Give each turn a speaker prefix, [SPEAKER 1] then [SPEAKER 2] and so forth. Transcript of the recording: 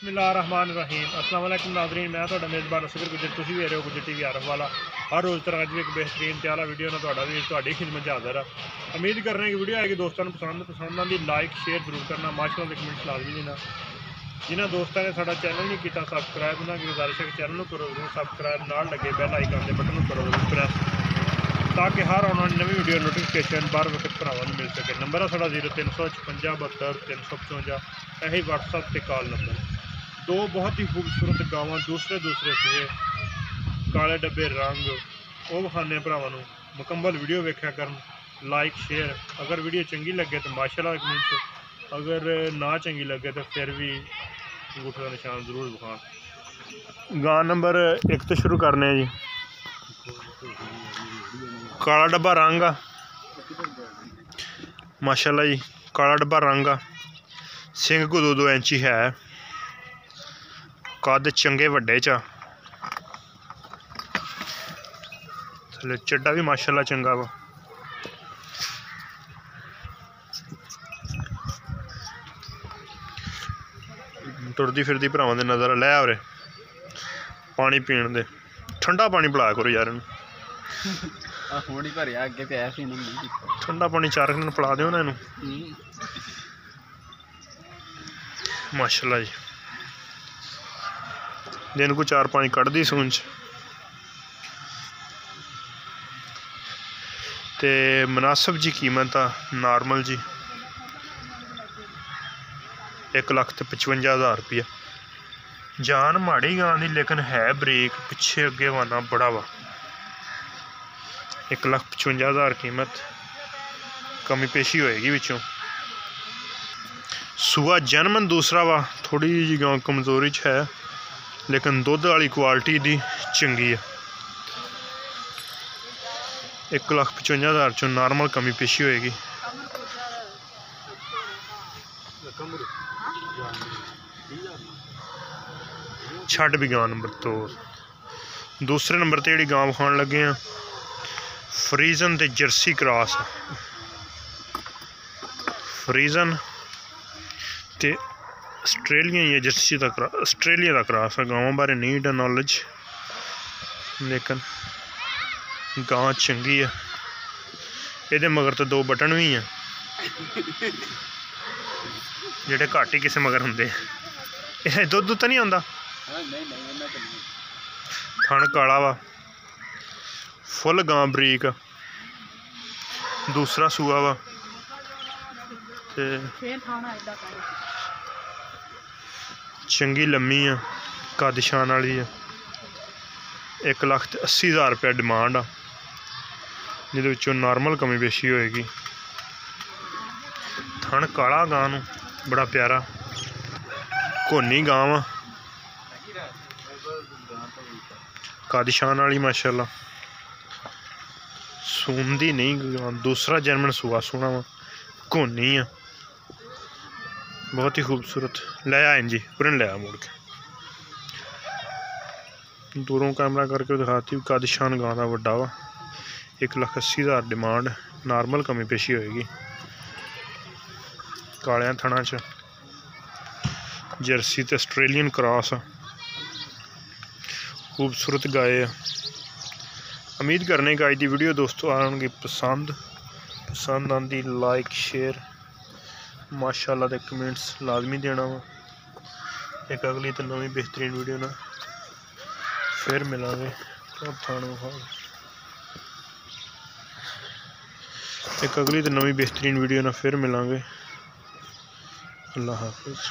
[SPEAKER 1] बिस्मिल्लाहिर्रहमानिर्रहीम अस्सलाम वालेकुम नाज़रीन, मैं तो मेज़बान असगर गुजर, तुम भी रहे हो गुजर टीवी आरफ वाला। हर रोज़ तरह की एक बेहतरीन त्याला वीडियो ना भी खिदमत हाज़िर है। उम्मीद कर रहे हैं कि वीडियो आएगी दोस्तों पसंद आती, लाइक शेयर जरूर करना, माशाअल्लाह कमेंट्स लाजमी देना। जिन्होंने दोस्तों ने साडा चैनल नहीं किया सबसक्राइब, उन्होंने गुजारिश है कि चैनल को करो जरूर सबसक्राइब, नाल लगे बैल आइकन के बटन करो जरूर प्रेस, ताकि हर आने वाली नवी वीडियो नोटिफिकेशन बार वक्त भरावां नूं मिल सके। नंबर है साडा 0356 72 355, यही व्हाट्सअप से कॉल नंबर। दो बहुत ही खूबसूरत गावां दूसरे सूए, काले डब्बे रंग वो विखाने भरावां नूं। मुकम्मल वीडियो वेख्या करन, लाइक शेयर, अगर वीडियो चंगी लगे तो माशाअल्लाह कमेंट्स, अगर ना चंगी लगे तो फिर भी अंगूठे का निशान जरूर विखा। गां नंबर 1 तो शुरू करने जी। काला डब्बा रंग आ माशाअल्लाह जी, काला डब्बा रंग आ, सिंग को 2-2 इंची है, कद चंगे वड्डे चा, थले चड्डा भी माशाअल्लाह चंगा वा। टुरदी फिरदी भरावां दे नज़र लै आवरे, पानी पीण दे, ठंडा पानी पिलाया करो यार, ठंडा पानी 4 दिन पिला दो ना इनू माशाअल्लाह जी। दिन को 4-5 कढ़दी सूंच ते मुनासिब जी कीमत आ, नॉर्मल जी 1,55,000 रुपया। जान माड़ी गां दी लेकिन है ब्रेक, पिछे अगे वाना बड़ा वा। 1,55,000 कीमत, कमी पेशी होएगी विचों। सूआ जन्मन दूसरा वा, थोड़ी जी गां कमजोरी च है लेकिन दुध वाली क्वालिटी दी चंगी है। 1,55,000 चो नॉर्मल कमी पेशी होएगी। छड़ भी गां नंबर 2। दूसरे नंबर ते जिहड़ी गां विखाण लगे हैं फ्रीजन ते जर्सी क्रॉस, फ्रीजन ते आस्ट्रेलिया या जर्सी का आस्ट्रेलिया का क्रॉस है। गांव बारे नहीं एडा नॉलेज, लेकिन गां चंगी है। ये मगर तो 2 बटन भी हैं जेडे घट ही किसी मगर होंगे। दुध तो नहीं आता, थन काला वा, फुल गां बरीक, दूसरा सूआ वा ते चंगी लम्मी है, कद शान वाली है। 1,80,000 रुपया डिमांड आ, जिहदे विचों नॉर्मल कमी पेशी होएगी। थन काला गां नूं बड़ा प्यारा, घोनी गां वा, कद शान वाली माशाअल्लाह, सूंदी नहीं गां, दूसरा जन्मन सूआ सोना वा, घोनी आ, बहुत ही खूबसूरत। ले आए जी पूरे ले आ मुड़ के, दूरों कैमरा करके दिखाती, कद शान गां दा वड्डा वा। 1,80,000 डिमांड, नॉर्मल कमी पेशी होएगी। कालियां थणा च जर्सी ते आस्ट्रेलियन क्रॉस, खूबसूरत गाय है। उम्मीद करने की अज की वीडियो दोस्तों आएगी पसंद आती, लाइक शेयर माशाअल्लाह दे कमेंट्स लाजमी देना वा। एक अगली तो नवी बेहतरीन वीडियो ना फिर मिलांगे। एक अगली तो नवी बेहतरीन वीडियो ना फिर मिलांगे। अल्लाह हाफिज़।